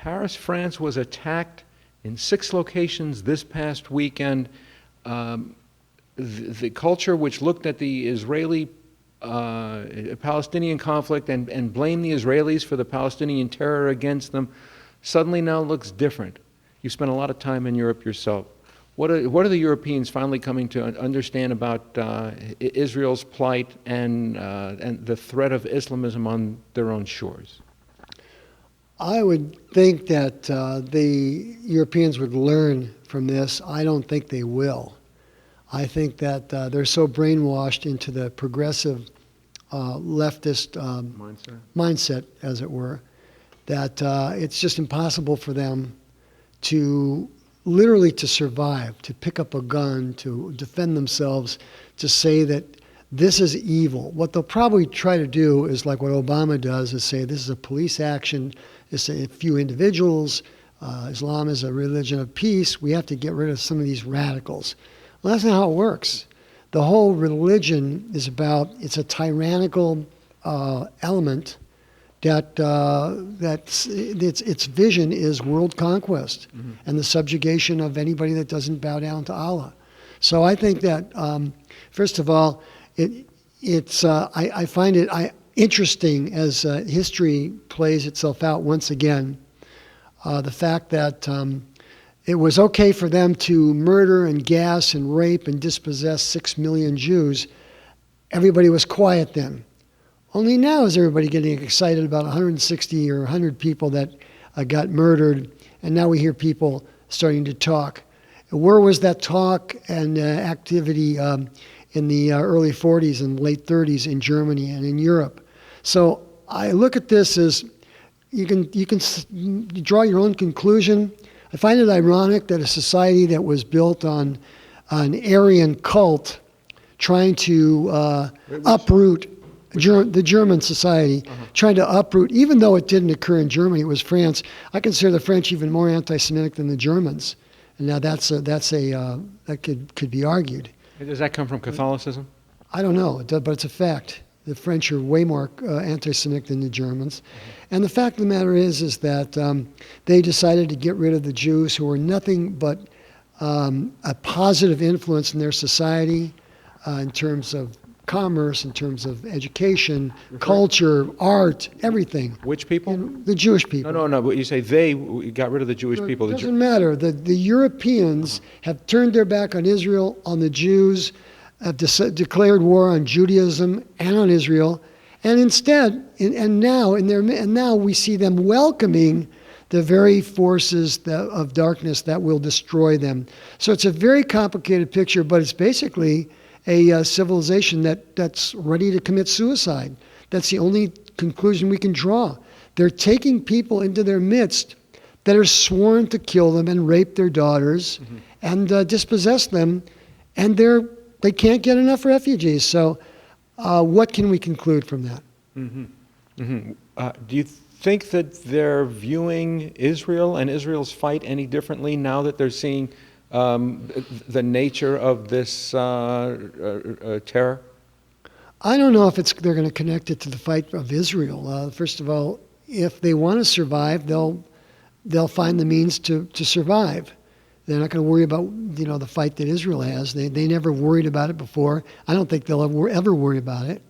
Paris, France was attacked in 6 locations this past weekend. The culture which looked at the Israeli-Palestinian conflict and blamed the Israelis for the Palestinian terror against them suddenly now looks different. You spent a lot of time in Europe yourself. What are the Europeans finally coming to understand about Israel's plight and the threat of Islamism on their own shores? I would think that the Europeans would learn from this. I don't think they will. I think that they're so brainwashed into the progressive leftist mindset, as it were, that it's just impossible for them to literally to survive, to pick up a gun, to defend themselves, to say that this is evil. What they'll probably try to do is like what Obama does, is say this is a police action, it's a few individuals, Islam is a religion of peace, we have to get rid of some of these radicals. Well, that's not how it works. The whole religion is about, it's a tyrannical element that its vision is world conquest and the subjugation of anybody that doesn't bow down to Allah. So I think that, first of all, I find it interesting as history plays itself out once again, the fact that it was okay for them to murder and gas and rape and dispossess 6 million Jews. Everybody was quiet then. Only now is everybody getting excited about 160 or 100 people that got murdered, and now we hear people starting to talk. Where was that talk and activity in the early 40s and late 30s in Germany and in Europe? So I look at this as you can draw your own conclusion. I find it ironic that a society that was built on an Aryan cult trying to uproot the German society, trying to uproot, even though it didn't occur in Germany, it was France. I consider the French even more anti-Semitic than the Germans. And now that could be argued. Does that come from Catholicism? I don't know, but it's a fact. The French are way more anti-Semitic than the Germans. And the fact of the matter is that they decided to get rid of the Jews, who were nothing but a positive influence in their society in terms of commerce, in terms of education, culture, art, everything. Which people? The Jewish people. No. But you say they got rid of the Jewish people. It doesn't matter. The Europeans have turned their back on Israel, on the Jews, have declared war on Judaism and on Israel, and instead, now we see them welcoming the very forces of darkness that will destroy them. So it's a very complicated picture, but it's basically a civilization that's ready to commit suicide. That's the only conclusion we can draw. They're taking people into their midst that are sworn to kill them and rape their daughters and dispossess them, and they can't get enough refugees. So what can we conclude from that? Do you think that they're viewing Israel and Israel's fight any differently now that they're seeing the nature of this terror? I don't know if they're going to connect it to the fight of Israel. First of all, if they want to survive, they'll find the means to survive. They're not going to worry about the fight that Israel has. They never worried about it before. I don't think they'll ever worry about it.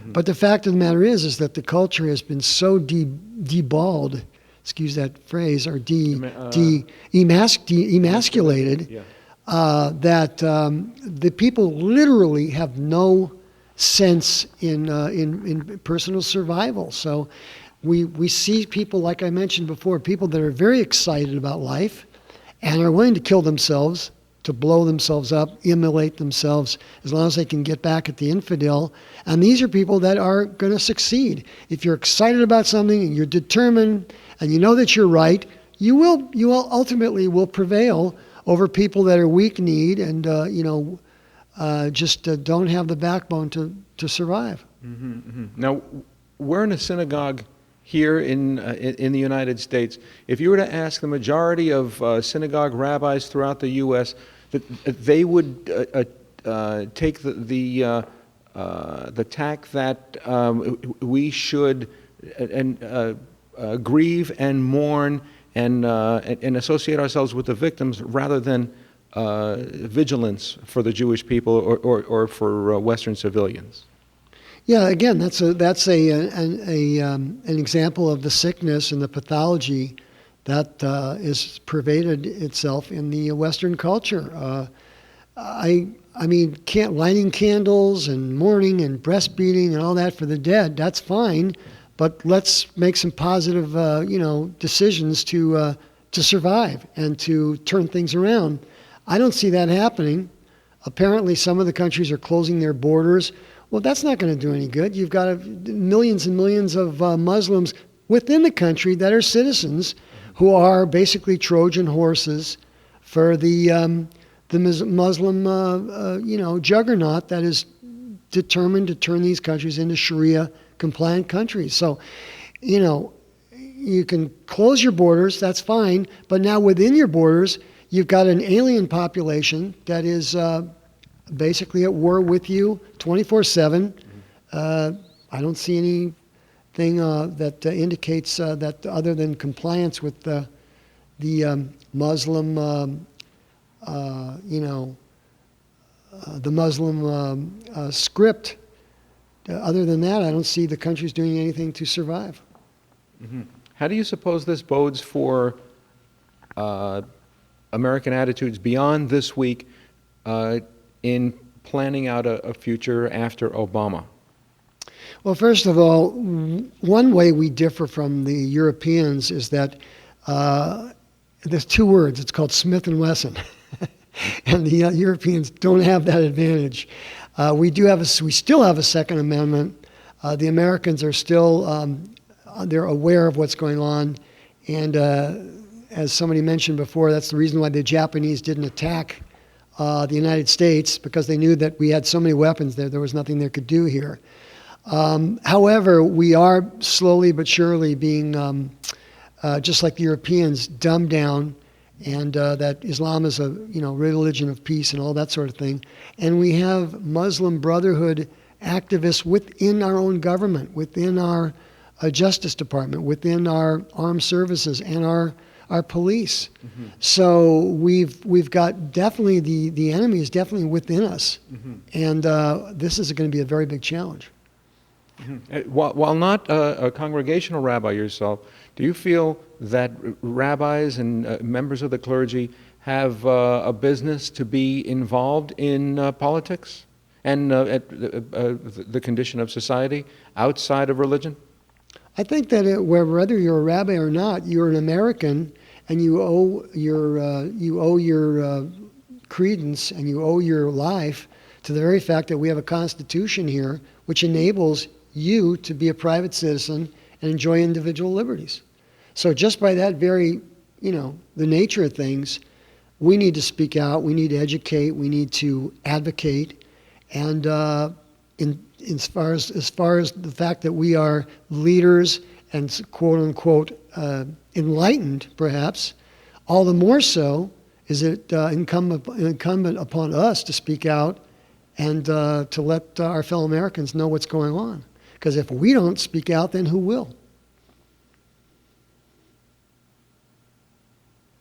But the fact of the matter is that the culture has been so deballed, excuse that phrase, or emasculated, that the people literally have no sense in personal survival. So we see people, like I mentioned before, people that are very excited about life and are willing to kill themselves, to blow themselves up, immolate themselves, as long as they can get back at the infidel. And these are people that are going to succeed. If you're excited about something and you're determined and you know that you're right, you will ultimately prevail over people that are weak-kneed and just don't have the backbone to survive. Now, we're in a synagogue here in the United States. If you were to ask the majority of synagogue rabbis throughout the U.S., that they would take the tack that we should grieve and mourn and associate ourselves with the victims rather than vigilance for the Jewish people or for Western civilians. Yeah, again, that's an example of the sickness and the pathology that is pervaded itself in the Western culture. I mean, lighting candles and mourning and breastfeeding and all that for the dead, that's fine, but let's make some positive, decisions to survive and to turn things around. I don't see that happening. Apparently, some of the countries are closing their borders. Well, that's not going to do any good. You've got millions and millions of Muslims within the country that are citizens who are basically Trojan horses for the Muslim, juggernaut that is determined to turn these countries into Sharia-compliant countries. So, you can close your borders, that's fine, but now within your borders, you've got an alien population that is basically at war with you 24/7. I don't see anything that indicates that other than compliance with the Muslim, the Muslim script. Other than that, I don't see the countries doing anything to survive. Mm-hmm. How do you suppose this bodes for American attitudes beyond this week in planning out a future after Obama? Well, first of all, one way we differ from the Europeans is that there's two words. It's called Smith and Wesson, and the Europeans don't have that advantage. We still have a Second Amendment. The Americans are still they're aware of what's going on, and as somebody mentioned before, that's the reason why the Japanese didn't attack the United States, because they knew that we had so many weapons there was nothing they could do here. However, we are slowly but surely being, just like the Europeans, dumbed down, and that Islam is a religion of peace and all that sort of thing. And we have Muslim Brotherhood activists within our own government, within our Justice Department, within our armed services and our police. Mm-hmm. So we've got definitely the enemy is definitely within us, mm-hmm. and this is going to be a very big challenge. Mm-hmm. While not a congregational rabbi yourself, do you feel that rabbis and members of the clergy have a business to be involved in politics and the condition of society outside of religion? I think that whether you're a rabbi or not, you're an American, and you owe your credence and you owe your life to the very fact that we have a Constitution here which enables you to be a private citizen and enjoy individual liberties. So just by that very, the nature of things, we need to speak out, we need to educate, we need to advocate, and as far as the fact that we are leaders and quote unquote enlightened, perhaps, all the more so is it incumbent upon us to speak out and to let our fellow Americans know what's going on. Because if we don't speak out, then who will?